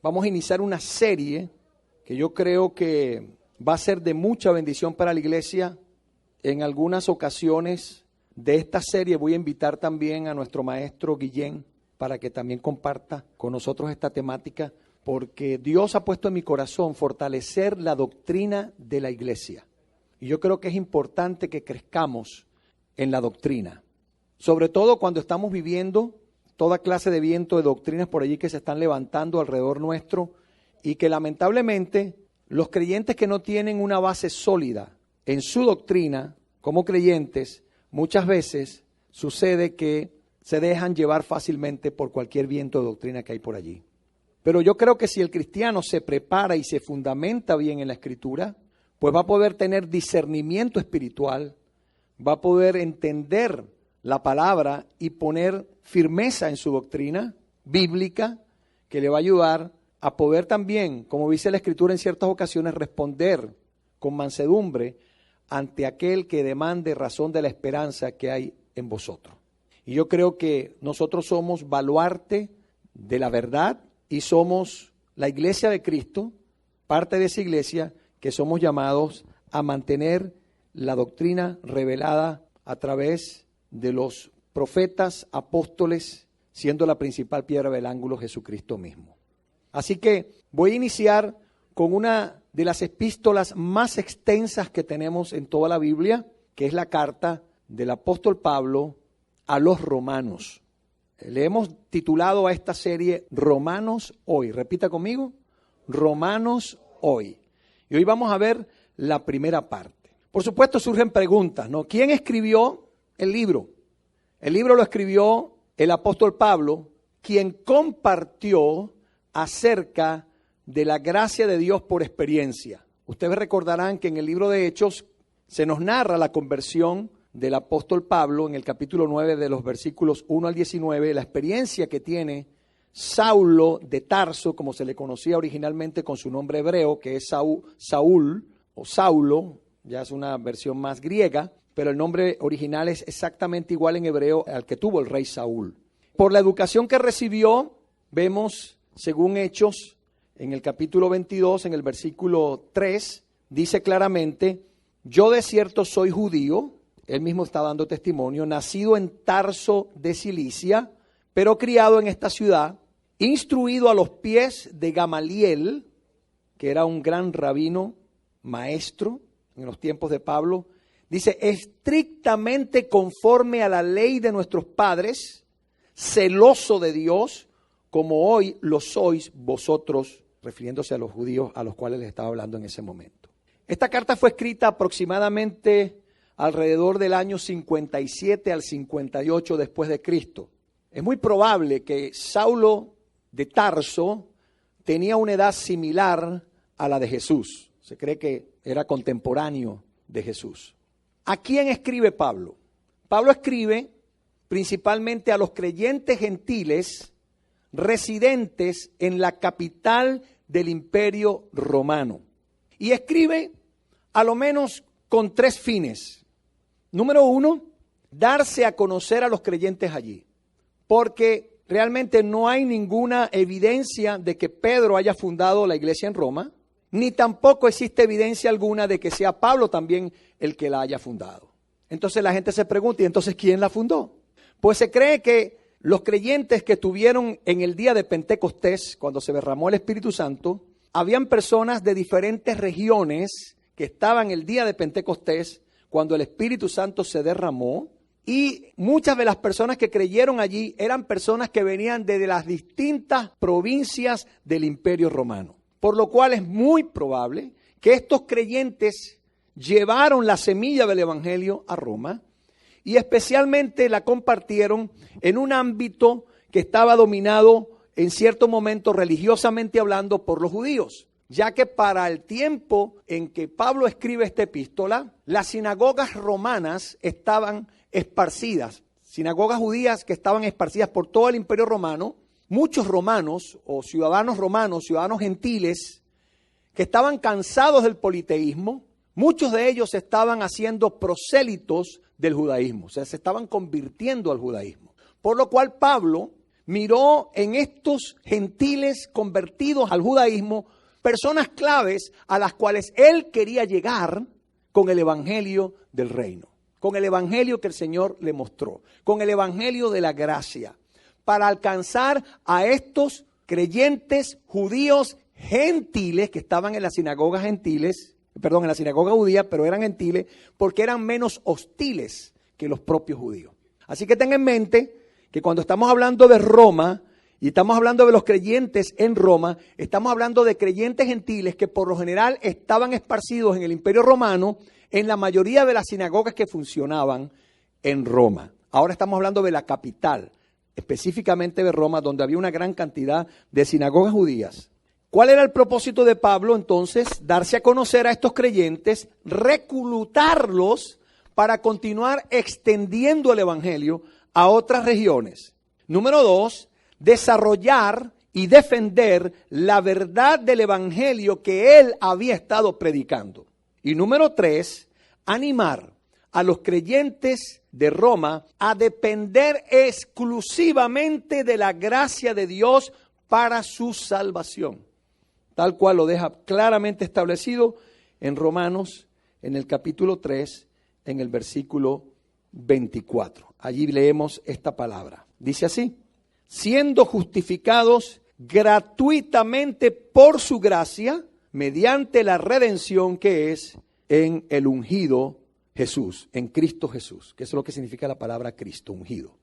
vamos a iniciar una serie que yo creo que va a ser de mucha bendición para la iglesia. En algunas ocasiones de esta serie voy a invitar también a nuestro maestro Guillén para que también comparta con nosotros esta temática, porque Dios ha puesto en mi corazón fortalecer la doctrina de la iglesia. Y yo creo que es importante que crezcamos en la doctrina, sobre todo cuando estamos viviendo toda clase de viento de doctrinas por allí que se están levantando alrededor nuestro y que lamentablemente los creyentes que no tienen una base sólida en su doctrina como creyentes, muchas veces sucede que se dejan llevar fácilmente por cualquier viento de doctrina que hay por allí. Pero yo creo que si el cristiano se prepara y se fundamenta bien en la Escritura, pues va a poder tener discernimiento espiritual, va a poder entender la palabra y poner firmeza en su doctrina bíblica que le va a ayudar a poder también, como dice la Escritura en ciertas ocasiones, responder con mansedumbre ante aquel que demande razón de la esperanza que hay en vosotros. Y yo creo que nosotros somos baluarte de la verdad y somos la iglesia de Cristo, parte de esa iglesia que somos llamados a mantener la doctrina revelada a través de los profetas, apóstoles, siendo la principal piedra del ángulo Jesucristo mismo. Así que voy a iniciar con una de las epístolas más extensas que tenemos en toda la Biblia, que es la carta del apóstol Pablo a los romanos. Le hemos titulado a esta serie Romanos Hoy. Repita conmigo, Romanos Hoy. Y hoy vamos a ver la primera parte. Por supuesto surgen preguntas, ¿no? ¿Quién escribió el libro? El libro lo escribió el apóstol Pablo, quien compartió acerca de la gracia de Dios por experiencia. Ustedes recordarán que en el libro de Hechos se nos narra la conversión del apóstol Pablo en el capítulo 9 de los versículos 1 al 19, la experiencia que tiene Saulo de Tarso, como se le conocía originalmente con su nombre hebreo, que es Saúl o Saulo, ya es una versión más griega, pero el nombre original es exactamente igual en hebreo al que tuvo el rey Saúl. Por la educación que recibió, vemos, según Hechos, en el capítulo 22, en el versículo 3, dice claramente, yo de cierto soy judío, él mismo está dando testimonio, nacido en Tarso de Cilicia, pero criado en esta ciudad, instruido a los pies de Gamaliel, que era un gran rabino, maestro en los tiempos de Pablo, dice, estrictamente conforme a la ley de nuestros padres, celoso de Dios, como hoy lo sois vosotros, refiriéndose a los judíos a los cuales les estaba hablando en ese momento. Esta carta fue escrita aproximadamente alrededor del año 57 al 58 después de Cristo. Es muy probable que Saulo de Tarso tenía una edad similar a la de Jesús. Se cree que era contemporáneo de Jesús. ¿A quién escribe Pablo? Pablo escribe principalmente a los creyentes gentiles residentes en la capital del Imperio Romano. Y escribe a lo menos con tres fines. Número uno, darse a conocer a los creyentes allí. Porque realmente no hay ninguna evidencia de que Pedro haya fundado la iglesia en Roma, ni tampoco existe evidencia alguna de que sea Pablo también el que la haya fundado. Entonces la gente se pregunta, ¿y entonces quién la fundó? Pues se cree que los creyentes que estuvieron en el día de Pentecostés, cuando se derramó el Espíritu Santo, habían personas de diferentes regiones que estaban el día de Pentecostés, cuando el Espíritu Santo se derramó, y muchas de las personas que creyeron allí eran personas que venían de las distintas provincias del Imperio Romano. Por lo cual es muy probable que estos creyentes llevaron la semilla del Evangelio a Roma y especialmente la compartieron en un ámbito que estaba dominado en cierto momento religiosamente hablando por los judíos, ya que para el tiempo en que Pablo escribe esta epístola, las sinagogas romanas estaban esparcidas, sinagogas judías que estaban esparcidas por todo el Imperio Romano. Muchos romanos o ciudadanos romanos, ciudadanos gentiles, que estaban cansados del politeísmo, muchos de ellos estaban haciendo prosélitos del judaísmo, o sea, se estaban convirtiendo al judaísmo. Por lo cual Pablo miró en estos gentiles convertidos al judaísmo personas claves a las cuales él quería llegar con el evangelio del reino, con el evangelio que el Señor le mostró, con el evangelio de la gracia, para alcanzar a estos creyentes judíos gentiles que estaban en las sinagogas gentiles, en la sinagoga judía, pero eran gentiles porque eran menos hostiles que los propios judíos. Así que ten en mente que cuando estamos hablando de Roma y estamos hablando de los creyentes en Roma, estamos hablando de creyentes gentiles que por lo general estaban esparcidos en el Imperio Romano en la mayoría de las sinagogas que funcionaban en Roma. Ahora estamos hablando de la capital, específicamente de Roma, donde había una gran cantidad de sinagogas judías. ¿Cuál era el propósito de Pablo entonces? Darse a conocer a estos creyentes, reclutarlos para continuar extendiendo el evangelio a otras regiones. Número 2, desarrollar y defender la verdad del evangelio que él había estado predicando. Y número 3, animar a los creyentes de Roma a depender exclusivamente de la gracia de Dios para su salvación, tal cual lo deja claramente establecido en Romanos, en el capítulo 3, en el versículo 24. Allí leemos esta palabra. Dice así: siendo justificados gratuitamente por su gracia, mediante la redención que es en el ungido Jesús, en Cristo Jesús, que es lo que significa la palabra Cristo, ungido.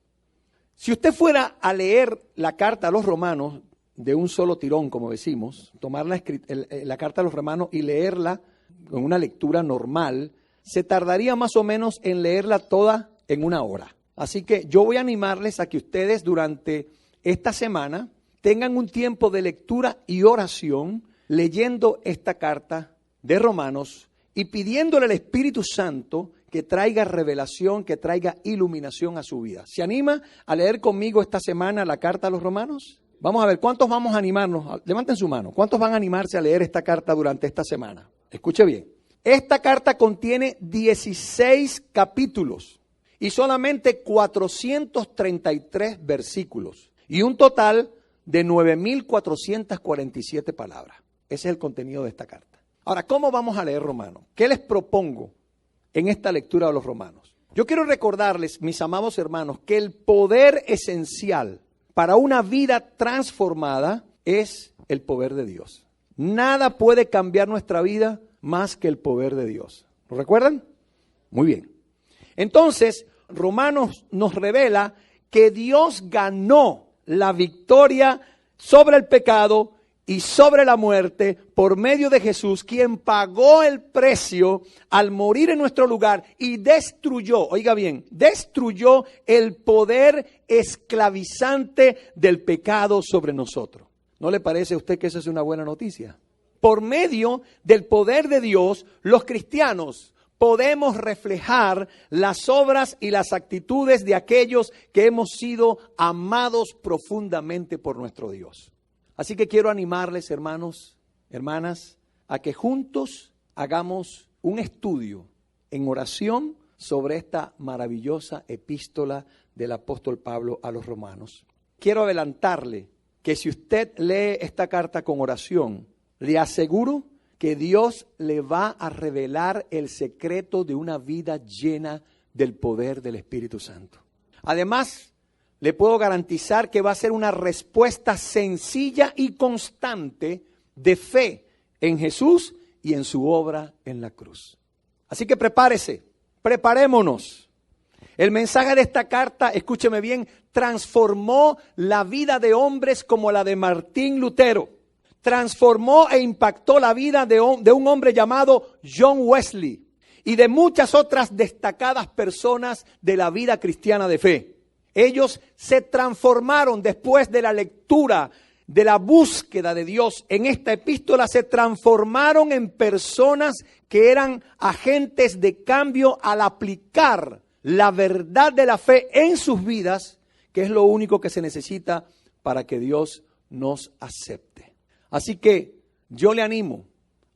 Si usted fuera a leer la carta a los romanos de un solo tirón, como decimos, tomar la carta a los romanos y leerla con una lectura normal, se tardaría más o menos en leerla toda en una hora. Así que yo voy a animarles a que ustedes durante esta semana tengan un tiempo de lectura y oración leyendo esta carta de Romanos y pidiéndole al Espíritu Santo que traiga revelación, que traiga iluminación a su vida. ¿Se anima a leer conmigo esta semana la carta a los Romanos? Vamos a ver, ¿cuántos vamos a animarnos? Levanten su mano. ¿Cuántos van a animarse a leer esta carta durante esta semana? Escuche bien. Esta carta contiene 16 capítulos y solamente 433 versículos y un total de 9,447 palabras. Ese es el contenido de esta carta. Ahora, ¿cómo vamos a leer Romanos? ¿Qué les propongo en esta lectura de los Romanos? Yo quiero recordarles, mis amados hermanos, que el poder esencial para una vida transformada es el poder de Dios. Nada puede cambiar nuestra vida más que el poder de Dios. ¿Lo recuerdan? Muy bien. Entonces, Romanos nos revela que Dios ganó la victoria sobre el pecado y sobre la muerte por medio de Jesús, quien pagó el precio al morir en nuestro lugar y destruyó, oiga bien, destruyó el poder esclavizante del pecado sobre nosotros. ¿No le parece a usted que esa es una buena noticia? Por medio del poder de Dios, los cristianos podemos reflejar las obras y las actitudes de aquellos que hemos sido amados profundamente por nuestro Dios. Así que quiero animarles, hermanos, hermanas, a que juntos hagamos un estudio en oración sobre esta maravillosa epístola del apóstol Pablo a los romanos. Quiero adelantarle que si usted lee esta carta con oración, le aseguro que Dios le va a revelar el secreto de una vida llena del poder del Espíritu Santo. Además, le puedo garantizar que va a ser una respuesta sencilla y constante de fe en Jesús y en su obra en la cruz. Así que prepárese, preparémonos. El mensaje de esta carta, escúcheme bien, transformó la vida de hombres como la de Martín Lutero. Transformó e impactó la vida de un hombre llamado John Wesley y de muchas otras destacadas personas de la vida cristiana de fe. Ellos se transformaron después de la lectura, de la búsqueda de Dios en esta epístola, se transformaron en personas que eran agentes de cambio al aplicar la verdad de la fe en sus vidas, que es lo único que se necesita para que Dios nos acepte. Así que yo le animo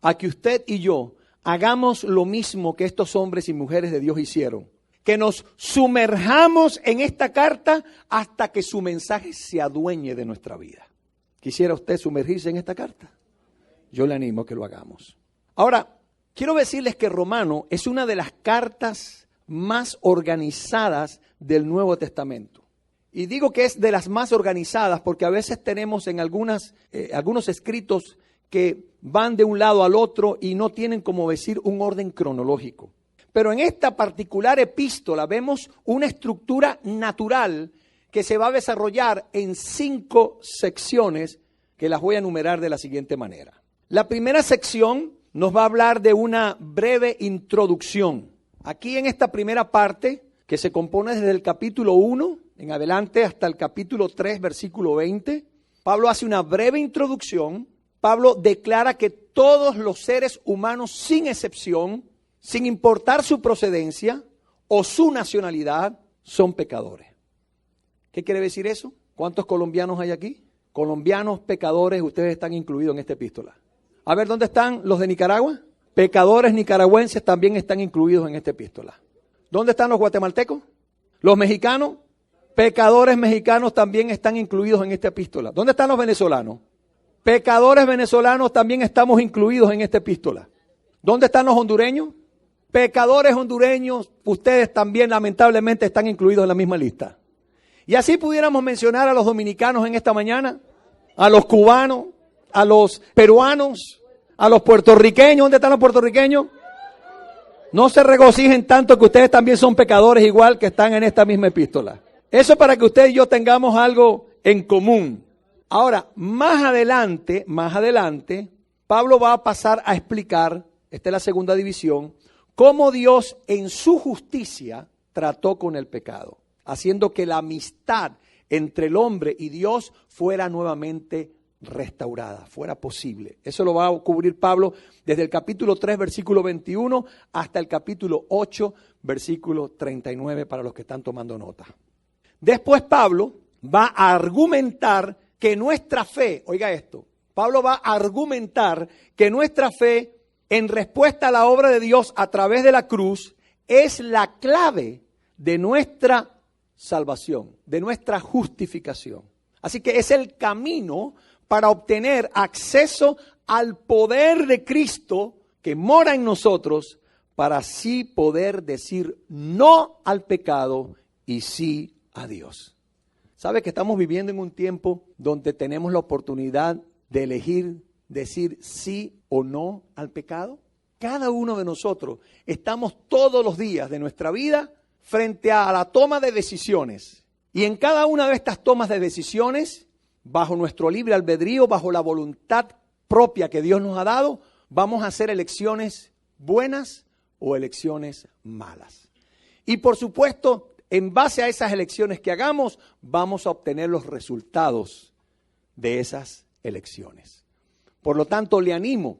a que usted y yo hagamos lo mismo que estos hombres y mujeres de Dios hicieron. que nos sumerjamos en esta carta hasta que su mensaje se adueñe de nuestra vida. ¿Quisiera usted sumergirse en esta carta? Yo le animo a que lo hagamos. Ahora, quiero decirles que Romano es una de las cartas más organizadas del Nuevo Testamento. Y digo que es de las más organizadas porque a veces tenemos en algunos escritos que van de un lado al otro y no tienen, como decir, un orden cronológico. Pero en esta particular epístola vemos una estructura natural que se va a desarrollar en 5 secciones que las voy a enumerar de la siguiente manera. La primera sección nos va a hablar de una breve introducción. Aquí en esta primera parte, que se compone desde el capítulo 1 en adelante hasta el capítulo 3, versículo 20, Pablo hace una breve introducción. Pablo declara que todos los seres humanos, sin excepción, sin importar su procedencia o su nacionalidad, son pecadores. ¿Qué quiere decir eso? ¿Cuántos colombianos hay aquí? Colombianos, pecadores, ustedes están incluidos en esta epístola. A ver, ¿dónde están los de Nicaragua? Pecadores nicaragüenses también están incluidos en esta epístola. ¿Dónde están los guatemaltecos? ¿Los mexicanos? Pecadores mexicanos también están incluidos en esta epístola. ¿Dónde están los venezolanos? Pecadores venezolanos también estamos incluidos en esta epístola. ¿Dónde están los hondureños? Pecadores hondureños, ustedes también lamentablemente están incluidos en la misma lista. Y así pudiéramos mencionar a los dominicanos en esta mañana, a los cubanos, a los peruanos, a los puertorriqueños. ¿Dónde están los puertorriqueños? No se regocijen tanto que ustedes también son pecadores igual que están en esta misma epístola. Eso para que usted y yo tengamos algo en común. Ahora, más adelante, Pablo va a pasar a explicar, esta es la segunda división, cómo Dios en su justicia trató con el pecado, haciendo que la amistad entre el hombre y Dios fuera nuevamente restaurada, fuera posible. Eso lo va a cubrir Pablo desde el capítulo 3, versículo 21, hasta el capítulo 8, versículo 39, para los que están tomando nota. Después Pablo va a argumentar que nuestra fe, oiga esto, Pablo va a argumentar que nuestra fe en respuesta a la obra de Dios a través de la cruz es la clave de nuestra salvación, de nuestra justificación. Así que es el camino para obtener acceso al poder de Cristo que mora en nosotros para así poder decir no al pecado y sí a Dios. ¿Sabe que estamos viviendo en un tiempo donde tenemos la oportunidad de elegir decir sí o no al pecado? Cada uno de nosotros estamos todos los días de nuestra vida frente a la toma de decisiones. Y en cada una de estas tomas de decisiones, bajo nuestro libre albedrío, bajo la voluntad propia que Dios nos ha dado, vamos a hacer elecciones buenas o elecciones malas. Y por supuesto, en base a esas elecciones que hagamos, vamos a obtener los resultados de esas elecciones. Por lo tanto, le animo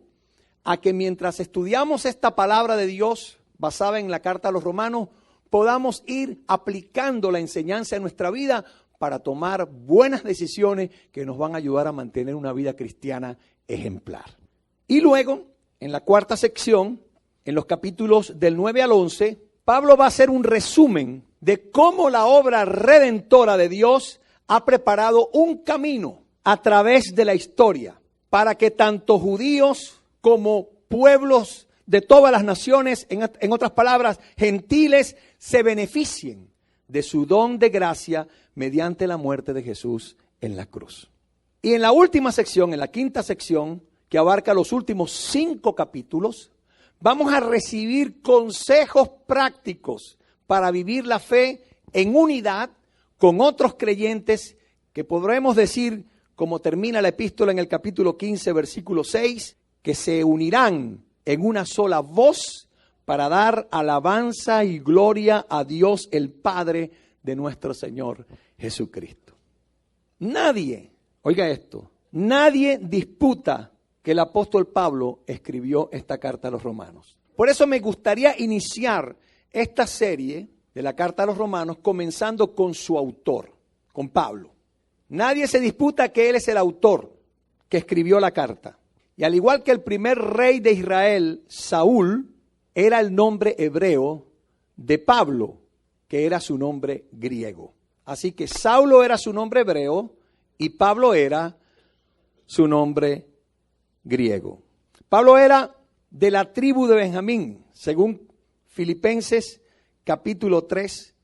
a que mientras estudiamos esta palabra de Dios basada en la carta a los Romanos, podamos ir aplicando la enseñanza en nuestra vida para tomar buenas decisiones que nos van a ayudar a mantener una vida cristiana ejemplar. Y luego, en la cuarta sección, en los capítulos del 9 al 11, Pablo va a hacer un resumen de cómo la obra redentora de Dios ha preparado un camino a través de la historia para que tanto judíos como pueblos de todas las naciones, en otras palabras, gentiles, se beneficien de su don de gracia mediante la muerte de Jesús en la cruz. Y en la última sección, en la quinta sección, que abarca los últimos 5 capítulos, vamos a recibir consejos prácticos para vivir la fe en unidad con otros creyentes que podremos decir, como termina la epístola en el capítulo 15, versículo 6, que se unirán en una sola voz para dar alabanza y gloria a Dios el Padre de nuestro Señor Jesucristo. Nadie, oiga esto, nadie disputa que el apóstol Pablo escribió esta carta a los romanos. Por eso me gustaría iniciar esta serie de la carta a los romanos comenzando con su autor, con Pablo. Nadie se disputa que él es el autor que escribió la carta. Y al igual que el primer rey de Israel, Saúl, era el nombre hebreo de Pablo, que era su nombre griego. Así que Saulo era su nombre hebreo y Pablo era su nombre griego. Pablo era de la tribu de Benjamín, según Filipenses capítulo 3,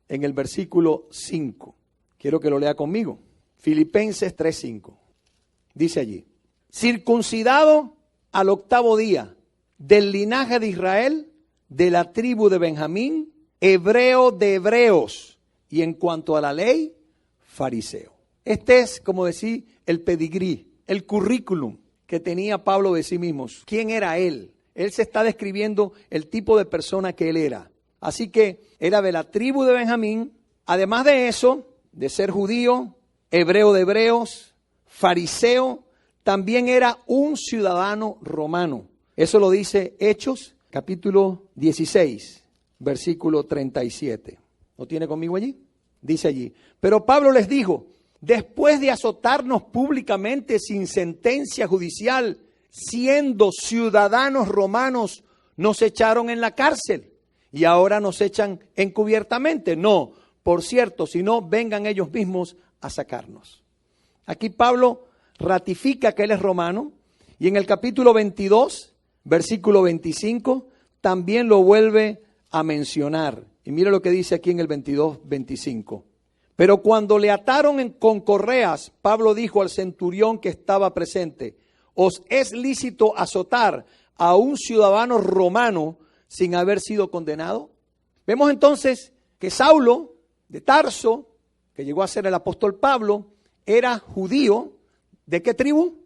en el versículo 5. Quiero que lo lea conmigo. Filipenses 3:5. Dice allí: circuncidado al 8º día, del linaje de Israel, de la tribu de Benjamín, hebreo de hebreos, y en cuanto a la ley, fariseo. Este es, como decir, el pedigrí, el currículum que tenía Pablo de sí mismo. ¿Quién era él? Él se está describiendo el tipo de persona que él era. Así que era de la tribu de Benjamín. Además de eso, de ser judío, hebreo de hebreos, fariseo, también era un ciudadano romano. Eso lo dice Hechos, capítulo 16, versículo 37. ¿Lo tiene conmigo allí? Dice allí: pero Pablo les dijo: después de azotarnos públicamente sin sentencia judicial, siendo ciudadanos romanos, nos echaron en la cárcel y ahora nos echan encubiertamente. No, por cierto, si no, vengan ellos mismos a sacarnos. Aquí Pablo ratifica que él es romano y en el capítulo 22, versículo 25, también lo vuelve a mencionar. Y mira lo que dice aquí en el 22, 25. Pero cuando le ataron con correas, Pablo dijo al centurión que estaba presente: ¿os es lícito azotar a un ciudadano romano sin haber sido condenado? Vemos entonces que Saulo de Tarso, que llegó a ser el apóstol Pablo, era judío. ¿De qué tribu?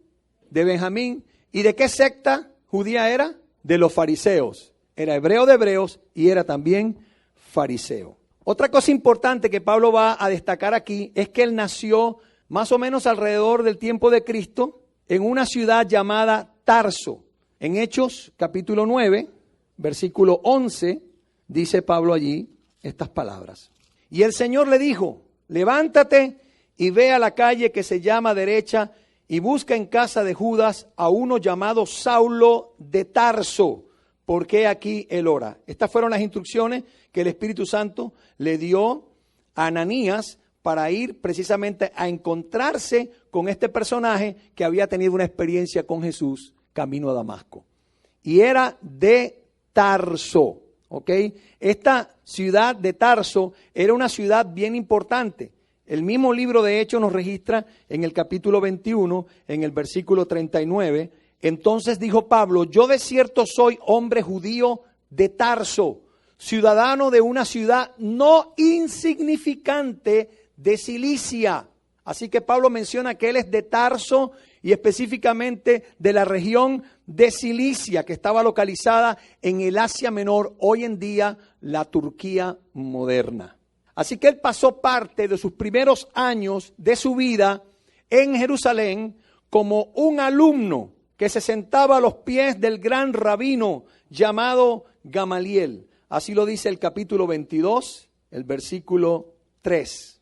De Benjamín. ¿Y de qué secta judía era? De los fariseos. Era hebreo de hebreos y era también fariseo. Otra cosa importante que Pablo va a destacar aquí es que él nació más o menos alrededor del tiempo de Cristo en una ciudad llamada Tarso. En Hechos capítulo 9, versículo 11, dice Pablo allí estas palabras: y el Señor le dijo: levántate y ve a la calle que se llama derecha y busca en casa de Judas a uno llamado Saulo de Tarso, porque aquí él ora. Estas fueron las instrucciones que el Espíritu Santo le dio a Ananías para ir precisamente a encontrarse con este personaje que había tenido una experiencia con Jesús camino a Damasco. Y era de Tarso, ¿ok? Esta ciudad de Tarso era una ciudad bien importante. El mismo libro de Hechos nos registra en el capítulo 21, en el versículo 39. Entonces dijo Pablo: yo de cierto soy hombre judío de Tarso, ciudadano de una ciudad no insignificante de Cilicia. Así que Pablo menciona que él es de Tarso y específicamente de la región de Cilicia, que estaba localizada en el Asia Menor, hoy en día la Turquía moderna. Así que él pasó parte de sus primeros años de su vida en Jerusalén como un alumno que se sentaba a los pies del gran rabino llamado Gamaliel. Así lo dice el capítulo 22, el versículo 3.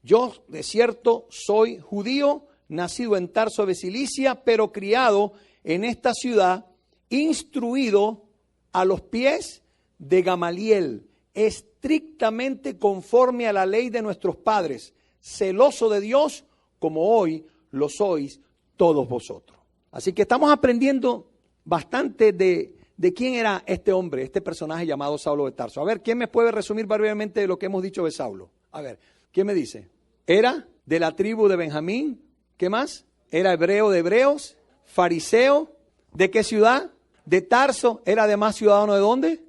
Yo de cierto soy judío, nacido en Tarso de Cilicia, pero criado en esta ciudad, instruido a los pies de Gamaliel, estrictamente conforme a la ley de nuestros padres, celoso de Dios, como hoy lo sois todos vosotros. Así que estamos aprendiendo bastante de quién era este hombre, este personaje llamado Saulo de Tarso. A ver, ¿quién me puede resumir brevemente lo que hemos dicho de Saulo? A ver, ¿quién me dice? Era de la tribu de Benjamín. ¿Qué más? Era hebreo de hebreos, fariseo. ¿De qué ciudad? De Tarso. Era además ciudadano ¿de dónde?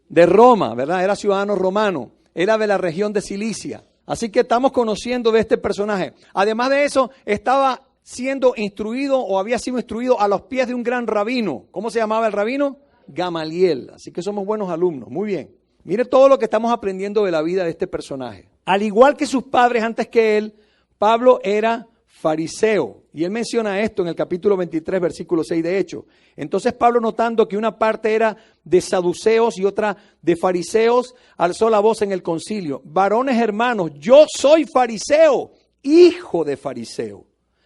De Roma, ¿verdad? Era ciudadano romano. Era de la región de Cilicia. Así que estamos conociendo de este personaje. Además de eso, estaba siendo instruido o había sido instruido a los pies de un gran rabino. ¿Cómo se llamaba el rabino? Gamaliel. Así que somos buenos alumnos. Muy bien. Mire todo lo que estamos aprendiendo de la vida de este personaje. Al igual que sus padres antes que él, Pablo era fariseo. Y él menciona esto en el capítulo 23, versículo 6 de Hechos. Entonces Pablo, notando que una parte era de saduceos y otra de fariseos, alzó la voz en el concilio: varones hermanos, yo soy fariseo, hijo de fariseo.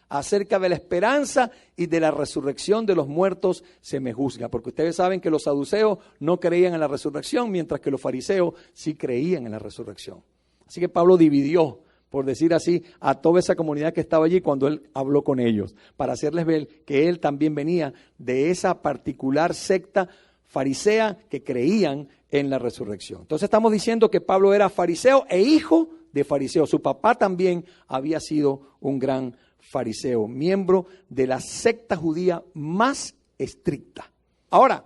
acerca de la esperanza y de la resurrección de los muertos se me juzga. Porque ustedes saben que los saduceos no creían en la resurrección, mientras que los fariseos sí creían en la resurrección. Así que Pablo dividió, por decir así, a toda esa comunidad que estaba allí cuando él habló con ellos, para hacerles ver que él también venía de esa particular secta farisea que creían en la resurrección. Entonces estamos diciendo que Pablo era fariseo e hijo de fariseo. Su papá también había sido un gran fariseo, miembro de la secta judía más estricta. Ahora,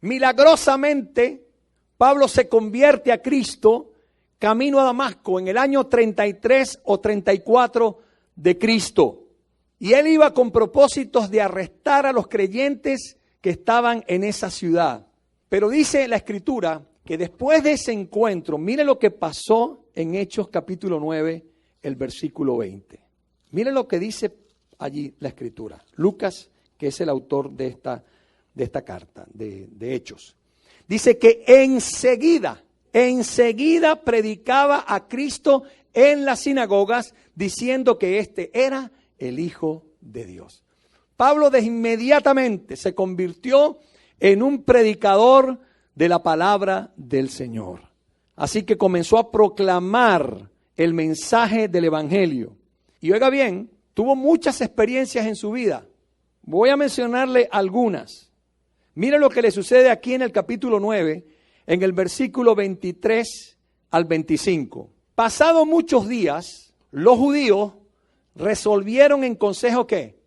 milagrosamente, Pablo se convierte a Cristo camino a Damasco en el año 33 o 34 de Cristo. Y él iba con propósitos de arrestar a los creyentes que estaban en esa ciudad. Pero dice la Escritura que después de ese encuentro, mire lo que pasó en Hechos capítulo 9, el versículo 20. Mire lo que dice allí la Escritura. Lucas, que es el autor de esta carta, de Hechos. Dice que enseguida predicaba a Cristo en las sinagogas, diciendo que este era el Hijo de Dios. Pablo de inmediatamente se convirtió en un predicador de la palabra del Señor. Así que comenzó a proclamar el mensaje del Evangelio. Y oiga bien, tuvo muchas experiencias en su vida. Voy a mencionarle algunas. Mire lo que le sucede aquí en el capítulo 9, en el versículo 23 al 25. Pasados muchos días, los judíos resolvieron en consejo ¿qué?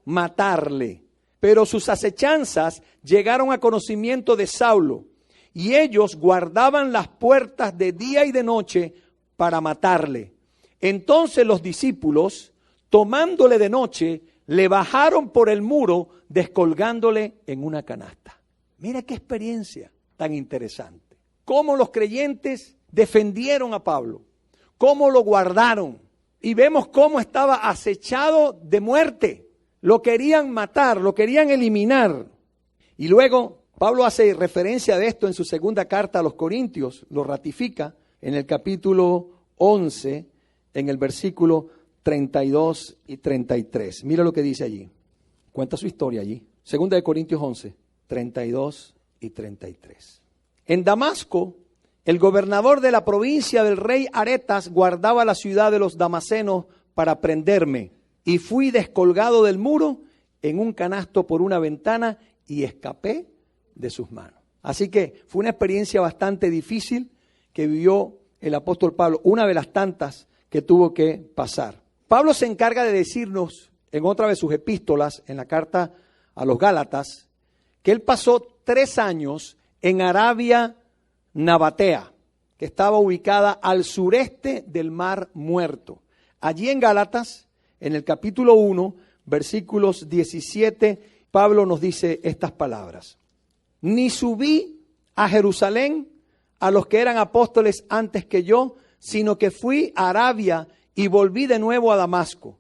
Matarle. Pero sus acechanzas llegaron a conocimiento de Saulo, y ellos guardaban las puertas de día y de noche para matarle. Entonces los discípulos, tomándole de noche, le bajaron por el muro, descolgándole en una canasta. Mira qué experiencia tan interesante. Cómo los creyentes defendieron a Pablo, cómo lo guardaron. Y vemos cómo estaba acechado de muerte. Lo querían matar, lo querían eliminar. Y luego Pablo hace referencia de esto en su segunda carta a los Corintios, lo ratifica en el capítulo 11, en el versículo 32 y 33. Mira lo que dice allí. Cuenta su historia allí. Segunda de Corintios 11, 32 y 33. En Damasco, el gobernador de la provincia del rey Aretas guardaba la ciudad de los damasenos para prenderme. Y fui descolgado del muro en un canasto por una ventana y escapé de sus manos. Así que fue una experiencia bastante difícil que vivió el apóstol Pablo, una de las tantas que tuvo que pasar. Pablo se encarga de decirnos en otra de sus epístolas, en la carta a los Gálatas, que él pasó 3 años en Arabia Nabatea, que estaba ubicada al sureste del Mar Muerto. Allí en Gálatas, en el capítulo 1, versículos 17, Pablo nos dice estas palabras. Ni subí a Jerusalén a los que eran apóstoles antes que yo, sino que fui a Arabia y volví de nuevo a Damasco.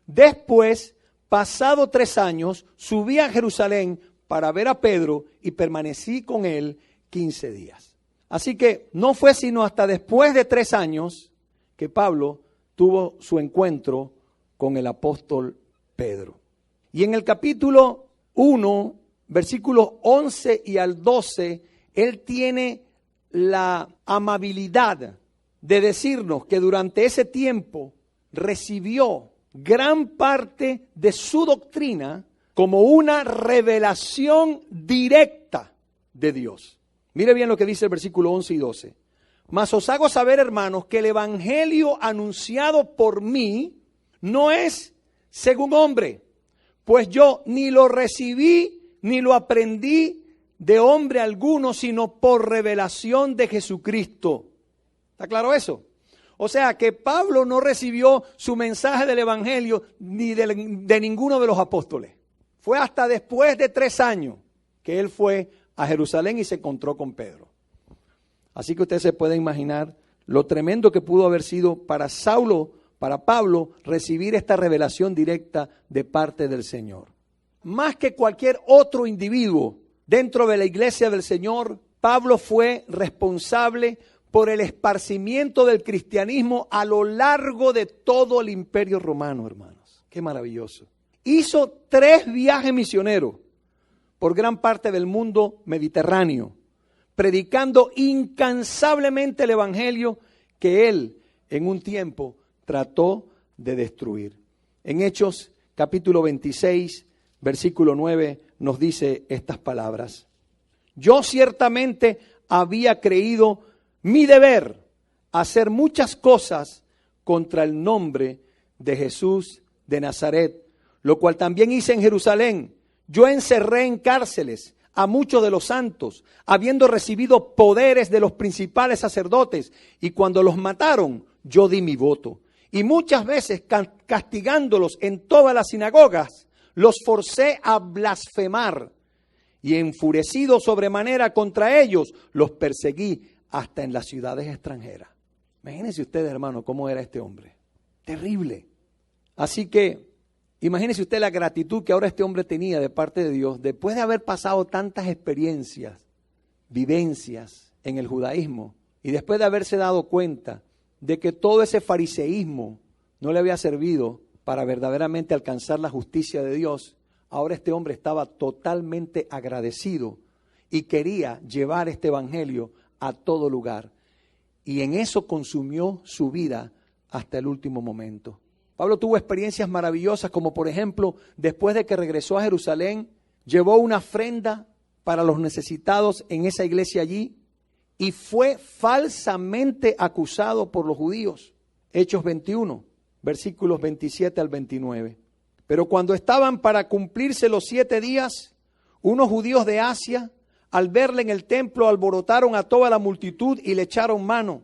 Después, pasado 3 años, subí a Jerusalén para ver a Pedro y permanecí con él 15 días. Así que no fue sino hasta después de 3 años que Pablo tuvo su encuentro con el apóstol Pedro. Y en el capítulo 1, versículos 11 y al 12, él tiene la amabilidad de decirnos que durante ese tiempo recibió gran parte de su doctrina como una revelación directa de Dios. Mire bien lo que dice el versículo 11 y 12. Mas os hago saber, hermanos, que el evangelio anunciado por mí no es según hombre, pues yo ni lo recibí ni lo aprendí de hombre alguno, sino por revelación de Jesucristo. ¿Está claro eso? O sea que Pablo no recibió su mensaje del evangelio ni de ninguno de los apóstoles. Fue hasta después de 3 años que él fue a Jerusalén y se encontró con Pedro. Así que usted se puede imaginar lo tremendo que pudo haber sido para Pablo, recibir esta revelación directa de parte del Señor. Más que cualquier otro individuo dentro de la iglesia del Señor, Pablo fue responsable por el esparcimiento del cristianismo a lo largo de todo el imperio romano, hermanos. Qué maravilloso. Hizo 3 viajes misioneros por gran parte del mundo mediterráneo, predicando incansablemente el evangelio que él en un tiempo trató de destruir. En Hechos capítulo 26, versículo 9 nos dice estas palabras. Yo ciertamente había creído mi deber hacer muchas cosas contra el nombre de Jesús de Nazaret, lo cual también hice en Jerusalén. Yo encerré en cárceles a muchos de los santos, habiendo recibido poderes de los principales sacerdotes, y cuando los mataron, yo di mi voto. Y muchas veces, castigándolos en todas las sinagogas, los forcé a blasfemar, y enfurecido sobremanera contra ellos, los perseguí hasta en las ciudades extranjeras. Imagínense ustedes, hermano, cómo era este hombre. Terrible. Así que, imagínese usted la gratitud que ahora este hombre tenía de parte de Dios, después de haber pasado tantas experiencias, vivencias en el judaísmo, y después de haberse dado cuenta de que todo ese fariseísmo no le había servido para verdaderamente alcanzar la justicia de Dios. Ahora este hombre estaba totalmente agradecido y quería llevar este evangelio a todo lugar. Y en eso consumió su vida hasta el último momento. Pablo tuvo experiencias maravillosas, como por ejemplo, después de que regresó a Jerusalén, llevó una ofrenda para los necesitados en esa iglesia allí y fue falsamente acusado por los judíos. Hechos 21, versículos 27 al 29. Pero cuando estaban para cumplirse los 7 días, unos judíos de Asia, al verle en el templo, alborotaron a toda la multitud y le echaron mano,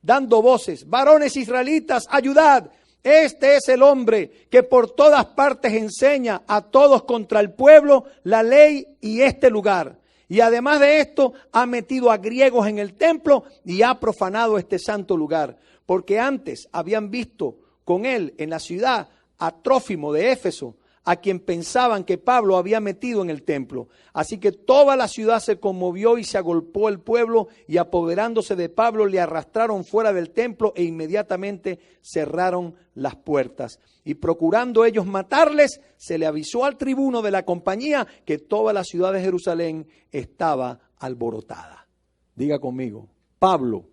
dando voces: varones israelitas, ayudad. Este es el hombre que por todas partes enseña a todos contra el pueblo, la ley y este lugar. Y además de esto, ha metido a griegos en el templo y ha profanado este santo lugar. Porque antes habían visto con él en la ciudad a Trófimo de Éfeso, a quien pensaban que Pablo había metido en el templo. Así que toda la ciudad se conmovió y se agolpó el pueblo, y apoderándose de Pablo le arrastraron fuera del templo e inmediatamente cerraron las puertas. Y procurando ellos matarles, se le avisó al tribuno de la compañía que toda la ciudad de Jerusalén estaba alborotada. Diga conmigo, Pablo,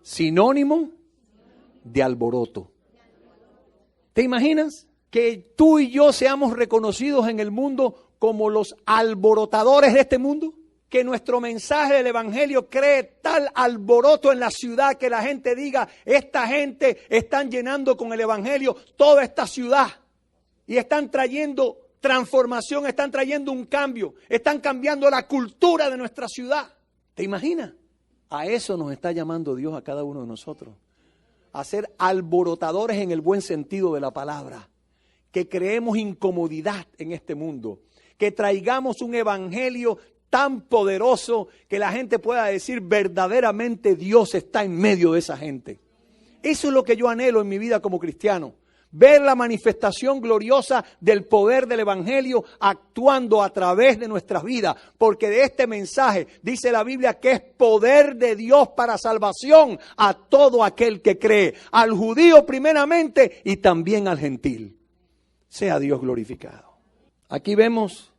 sinónimo de alboroto. ¿Te imaginas que tú y yo seamos reconocidos en el mundo como los alborotadores de este mundo? Que nuestro mensaje del evangelio cree tal alboroto en la ciudad que la gente diga: esta gente están llenando con el evangelio toda esta ciudad y están trayendo transformación, están trayendo un cambio, están cambiando la cultura de nuestra ciudad. ¿Te imaginas? A eso nos está llamando Dios a cada uno de nosotros. A ser alborotadores en el buen sentido de la palabra. Que creemos incomodidad en este mundo. Que traigamos un evangelio tan poderoso que la gente pueda decir: verdaderamente Dios está en medio de esa gente. Eso es lo que yo anhelo en mi vida como cristiano. Ver la manifestación gloriosa del poder del evangelio actuando a través de nuestras vidas. Porque de este mensaje dice la Biblia que es poder de Dios para salvación a todo aquel que cree. Al judío primeramente y también al gentil. Sea Dios glorificado. Aquí vemos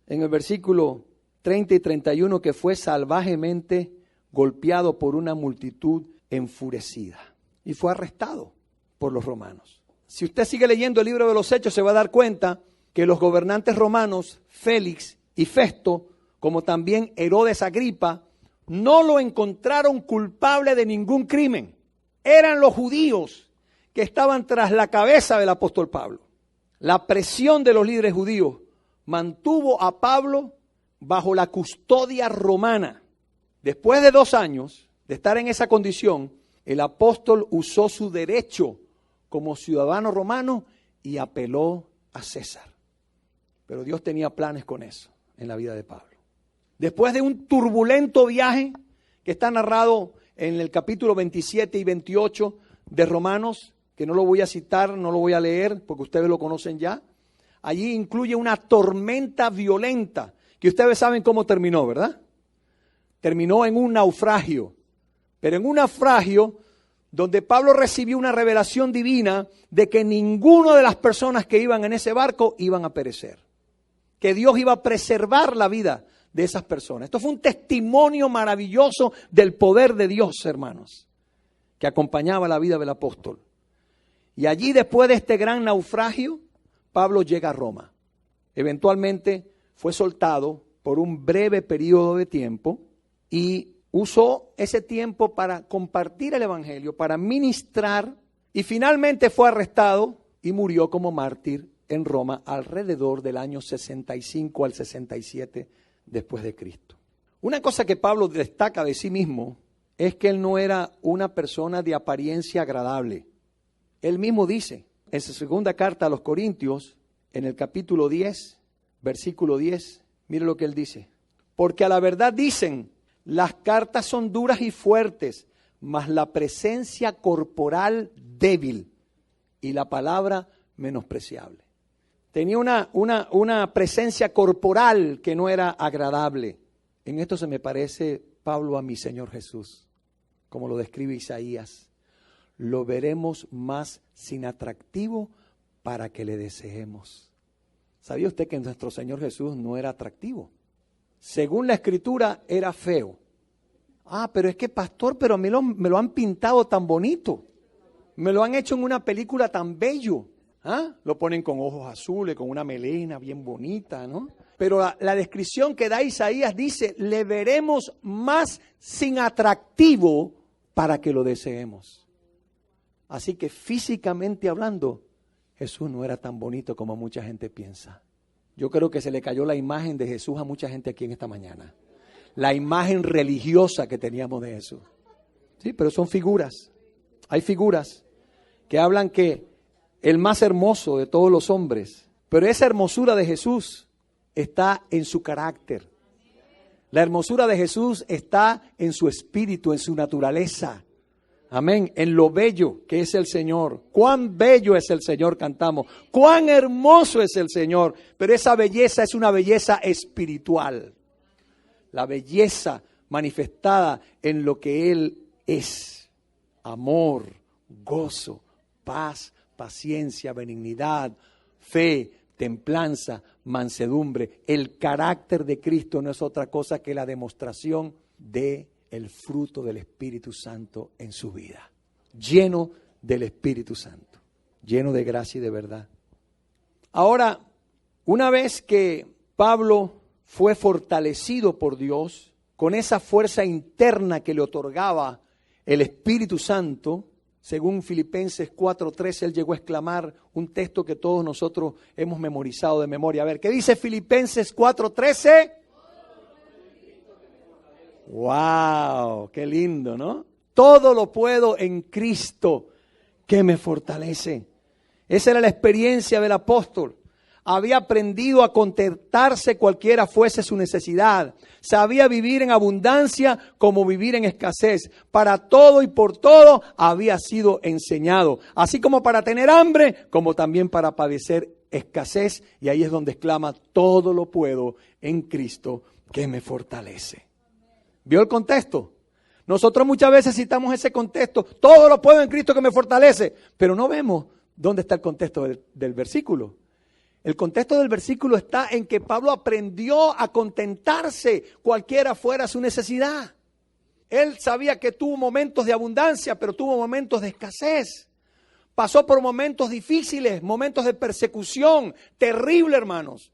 en el versículo 30 y 31 que fue salvajemente golpeado por una multitud enfurecida. Y fue arrestado por los romanos. Si usted sigue leyendo el libro de los Hechos, se va a dar cuenta que los gobernantes romanos, Félix y Festo, como también Herodes Agripa, no lo encontraron culpable de ningún crimen. Eran los judíos que estaban tras la cabeza del apóstol Pablo. La presión de los líderes judíos mantuvo a Pablo bajo la custodia romana. Después de 2 años de estar en esa condición, el apóstol usó su derecho como ciudadano romano y apeló a César. Pero Dios tenía planes con eso en la vida de Pablo. Después de un turbulento viaje que está narrado en el capítulo 27 y 28 de Romanos, que no lo voy a citar, no lo voy a leer porque ustedes lo conocen ya. Allí incluye una tormenta violenta que ustedes saben cómo terminó, ¿verdad? Terminó en un naufragio, pero en un naufragio donde Pablo recibió una revelación divina de que ninguna de las personas que iban en ese barco iban a perecer, que Dios iba a preservar la vida de esas personas. Esto fue un testimonio maravilloso del poder de Dios, hermanos, que acompañaba la vida del apóstol. Y allí, después de este gran naufragio, Pablo llega a Roma. Eventualmente fue soltado por un breve periodo de tiempo y usó ese tiempo para compartir el evangelio, para ministrar, y finalmente fue arrestado y murió como mártir en Roma alrededor del año 65 al 67 después de Cristo. Una cosa que Pablo destaca de sí mismo es que él no era una persona de apariencia agradable. Él mismo dice en su segunda carta a los Corintios, en el capítulo 10, versículo 10, mire lo que él dice. Porque a la verdad dicen, las cartas son duras y fuertes, mas la presencia corporal débil y la palabra menospreciable. Tenía una presencia corporal que no era agradable. En esto se me parece Pablo a mi Señor Jesús, como lo describe Isaías. Lo veremos más sin atractivo para que le deseemos. ¿Sabía usted que nuestro Señor Jesús no era atractivo? Según la Escritura, era feo. Ah, pero es que pastor, pero a mí me lo han pintado tan bonito. Me lo han hecho en una película tan bello. ¿Ah? Lo ponen con ojos azules, con una melena bien bonita, ¿no? Pero la descripción que da Isaías dice, le veremos más sin atractivo para que lo deseemos. Así que físicamente hablando, Jesús no era tan bonito como mucha gente piensa. Yo creo que se le cayó la imagen de Jesús a mucha gente aquí en esta mañana. La imagen religiosa que teníamos de Jesús. Sí, pero son figuras. Hay figuras que hablan que el más hermoso de todos los hombres, pero esa hermosura de Jesús está en su carácter. La hermosura de Jesús está en su espíritu, en su naturaleza. Amén. En lo bello que es el Señor. Cuán bello es el Señor, cantamos. Cuán hermoso es el Señor. Pero esa belleza es una belleza espiritual. La belleza manifestada en lo que Él es. Amor, gozo, paz, paciencia, benignidad, fe, templanza, mansedumbre. El carácter de Cristo no es otra cosa que la demostración de el fruto del Espíritu Santo en su vida. Lleno del Espíritu Santo. Lleno de gracia y de verdad. Ahora, una vez que Pablo fue fortalecido por Dios, con esa fuerza interna que le otorgaba el Espíritu Santo, según Filipenses 4:13, él llegó a exclamar un texto que todos nosotros hemos memorizado de memoria. A ver, ¿qué dice Filipenses 4:13? ¡Wow! ¡Qué lindo!, ¿no? Todo lo puedo en Cristo que me fortalece. Esa era la experiencia del apóstol. Había aprendido a contentarse cualquiera fuese su necesidad. Sabía vivir en abundancia como vivir en escasez. Para todo y por todo había sido enseñado. Así como para tener hambre, como también para padecer escasez. Y ahí es donde exclama, todo lo puedo en Cristo que me fortalece. ¿Vio el contexto? Nosotros muchas veces citamos ese contexto. Todo lo puedo en Cristo que me fortalece. Pero no vemos dónde está el contexto del versículo. El contexto del versículo está en que Pablo aprendió a contentarse cualquiera fuera su necesidad. Él sabía que tuvo momentos de abundancia, pero tuvo momentos de escasez. Pasó por momentos difíciles, momentos de persecución, terrible, hermanos.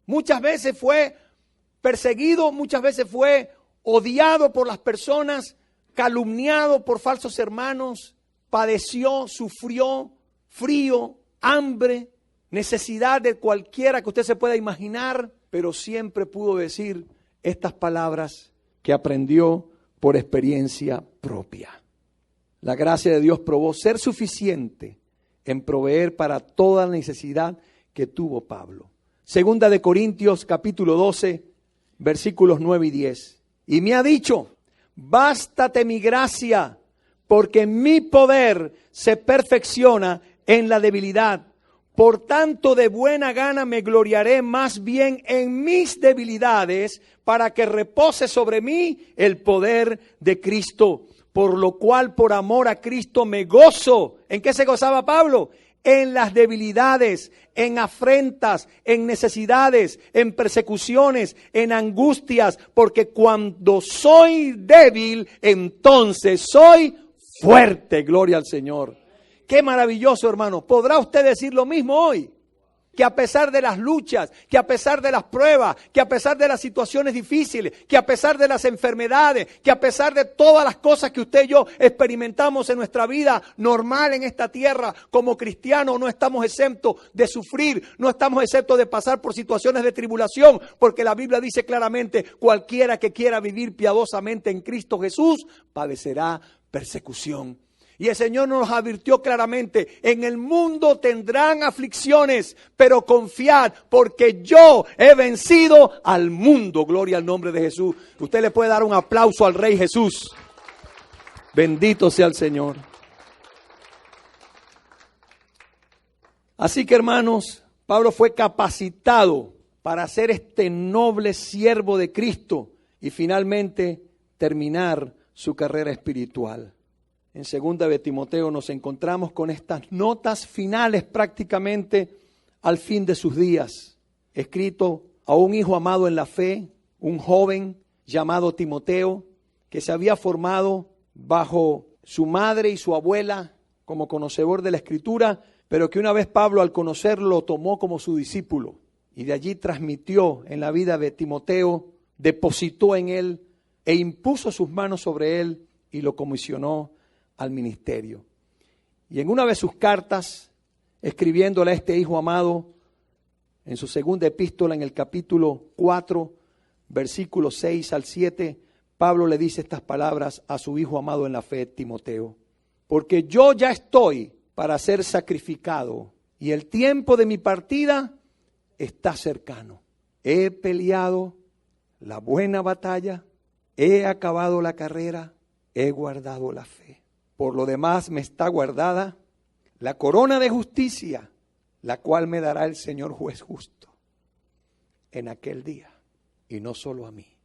Muchas veces fue perseguido, muchas veces fue odiado por las personas, calumniado por falsos hermanos, padeció, sufrió frío, hambre, necesidad de cualquiera que usted se pueda imaginar, pero siempre pudo decir estas palabras que aprendió por experiencia propia. La gracia de Dios probó ser suficiente en proveer para toda la necesidad que tuvo Pablo. Segunda de Corintios capítulo 12, versículos 9 y 10. Y me ha dicho, bástate mi gracia, porque mi poder se perfecciona en la debilidad. Por tanto, de buena gana me gloriaré más bien en mis debilidades, para que repose sobre mí el poder de Cristo. por lo cual por amor a Cristo me gozo. ¿En qué se gozaba Pablo? En las debilidades, en afrentas, en necesidades, en persecuciones, en angustias, porque cuando soy débil, entonces soy fuerte. Gloria al Señor. Qué maravilloso, hermano. ¿Podrá usted decir lo mismo hoy? Que a pesar de las luchas, que a pesar de las pruebas, que a pesar de las situaciones difíciles, que a pesar de las enfermedades, que a pesar de todas las cosas que usted y yo experimentamos en nuestra vida normal en esta tierra, como cristianos no estamos exentos de sufrir, no estamos exentos de pasar por situaciones de tribulación, porque la Biblia dice claramente, cualquiera que quiera vivir piadosamente en Cristo Jesús, padecerá persecución. Y el Señor nos advirtió claramente, en el mundo tendrán aflicciones, pero confiad, porque yo he vencido al mundo. Gloria al nombre de Jesús. Usted le puede dar un aplauso al Rey Jesús. Bendito sea el Señor. Así que, hermanos, Pablo fue capacitado para ser este noble siervo de Cristo y finalmente terminar su carrera espiritual. En 2 de Timoteo nos encontramos con estas notas finales prácticamente al fin de sus días, escrito a un hijo amado en la fe, un joven llamado Timoteo, que se había formado bajo su madre y su abuela como conocedor de la Escritura, pero que una vez Pablo al conocerlo lo tomó como su discípulo y de allí transmitió en la vida de Timoteo, depositó en él e impuso sus manos sobre él y lo comisionó al ministerio. Y en una de sus cartas, escribiéndole a este hijo amado, en su segunda epístola, en el capítulo 4, versículos 6 al 7, Pablo le dice estas palabras a su hijo amado en la fe, Timoteo. Porque yo ya estoy para ser sacrificado y el tiempo de mi partida está cercano. He peleado la buena batalla, he acabado la carrera, he guardado la fe. Por lo demás me está guardada la corona de justicia, la cual me dará el Señor juez justo en aquel día. Y no solo a mí,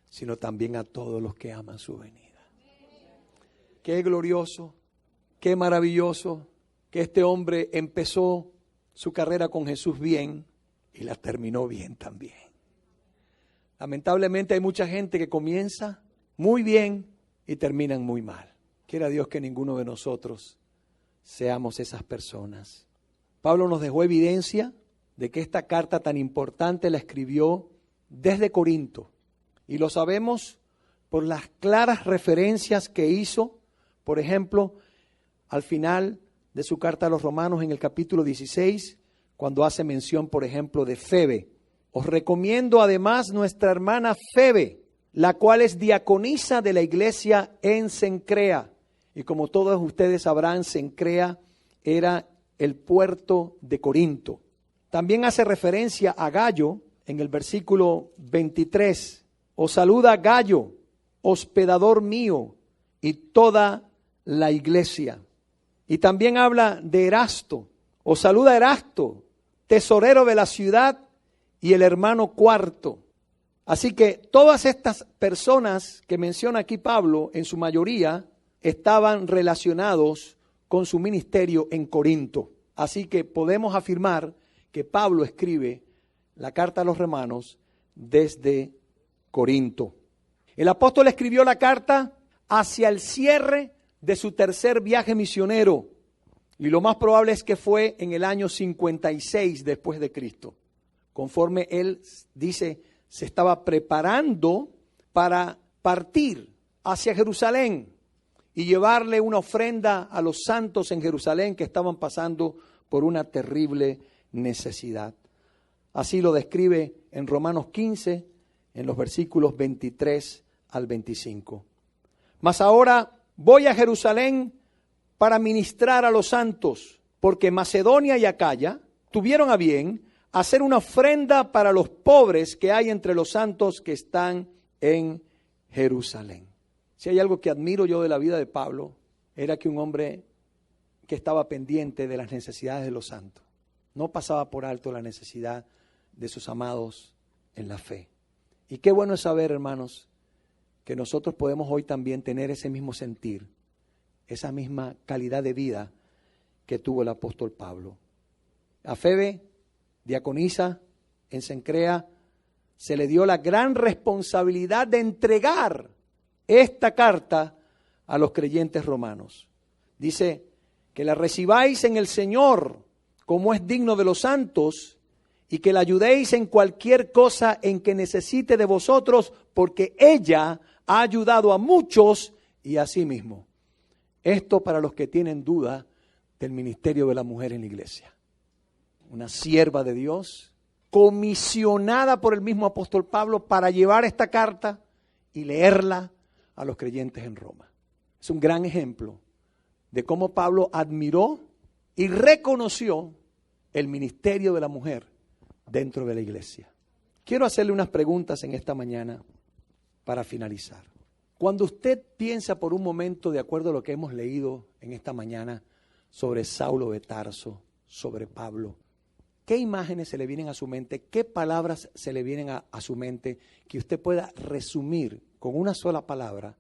sino también a todos los que aman su venida. Qué glorioso, qué maravilloso que este hombre empezó su carrera con Jesús bien y la terminó bien también. Lamentablemente hay mucha gente que comienza muy bien y terminan muy mal. Quiera Dios que ninguno de nosotros seamos esas personas. Pablo nos dejó evidencia de que esta carta tan importante la escribió desde Corinto. Y lo sabemos por las claras referencias que hizo, por ejemplo, al final de su carta a los Romanos en el capítulo 16, cuando hace mención, por ejemplo, de Febe. Os recomiendo además nuestra hermana Febe, la cual es diaconisa de la iglesia en Cencrea. Y como todos ustedes sabrán, Cencrea era el puerto de Corinto. También hace referencia a Gayo en el versículo 23. Os saluda Gayo, hospedador mío, y toda la iglesia. Y también habla de Erasto. Os saluda Erasto, tesorero de la ciudad, y el hermano Cuarto. Así que todas estas personas que menciona aquí Pablo, en su mayoría, estaban relacionados con su ministerio en Corinto. Así que podemos afirmar que Pablo escribe la carta a los Romanos desde Corinto. El apóstol escribió la carta hacia el cierre de su tercer viaje misionero y lo más probable es que fue en el año 56 después de Cristo. Conforme él dice, se estaba preparando para partir hacia Jerusalén y llevarle una ofrenda a los santos en Jerusalén que estaban pasando por una terrible necesidad. Así lo describe en Romanos 15, en los versículos 23 al 25. Mas ahora voy a Jerusalén para ministrar a los santos, porque Macedonia y Acaya tuvieron a bien hacer una ofrenda para los pobres que hay entre los santos que están en Jerusalén. Si hay algo que admiro yo de la vida de Pablo, era que un hombre que estaba pendiente de las necesidades de los santos. No pasaba por alto la necesidad de sus amados en la fe. Y qué bueno es saber, hermanos, que nosotros podemos hoy también tener ese mismo sentir, esa misma calidad de vida que tuvo el apóstol Pablo. A Febe, diaconisa en Cencrea, se le dio la gran responsabilidad de entregar esta carta a los creyentes romanos. Dice que la recibáis en el Señor como es digno de los santos y que la ayudéis en cualquier cosa en que necesite de vosotros, porque ella ha ayudado a muchos y a sí mismo. Esto para los que tienen duda del ministerio de la mujer en la iglesia. Una sierva de Dios, comisionada por el mismo apóstol Pablo para llevar esta carta y leerla a los creyentes en Roma. Es un gran ejemplo de cómo Pablo admiró y reconoció el ministerio de la mujer dentro de la iglesia. Quiero hacerle unas preguntas en esta mañana para finalizar. Cuando usted piensa por un momento, de acuerdo a lo que hemos leído en esta mañana sobre Saulo de Tarso, sobre Pablo, ¿qué imágenes se le vienen a su mente? ¿Qué palabras se le vienen a su mente que usted pueda resumir con una sola palabra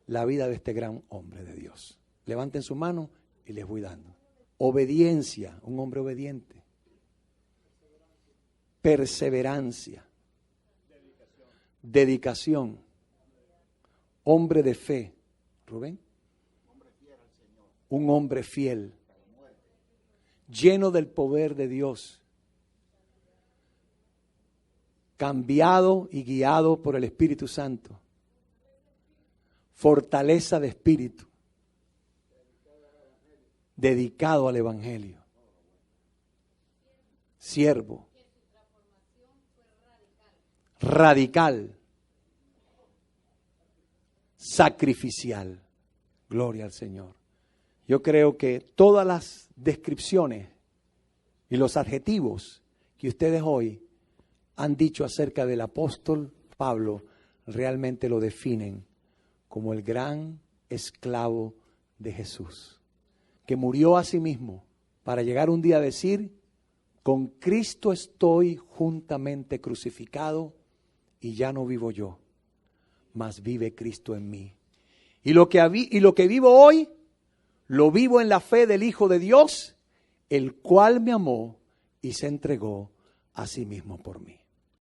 la vida de este gran hombre de Dios? Levanten su mano y les voy dando. Obediencia, un hombre obediente. Perseverancia. Dedicación. Hombre de fe. Rubén. Un hombre fiel. Lleno del poder de Dios. Cambiado y guiado por el Espíritu Santo. Fortaleza de espíritu. Dedicado al Evangelio. Siervo. Radical. Sacrificial. Gloria al Señor. Yo creo que todas las descripciones y los adjetivos que ustedes hoy han dicho acerca del apóstol Pablo realmente lo definen como el gran esclavo de Jesús, que murió a sí mismo para llegar un día a decir: con Cristo estoy juntamente crucificado y ya no vivo yo, mas vive Cristo en mí. Y lo que vivo hoy, lo vivo en la fe del Hijo de Dios, el cual me amó y se entregó a sí mismo por mí.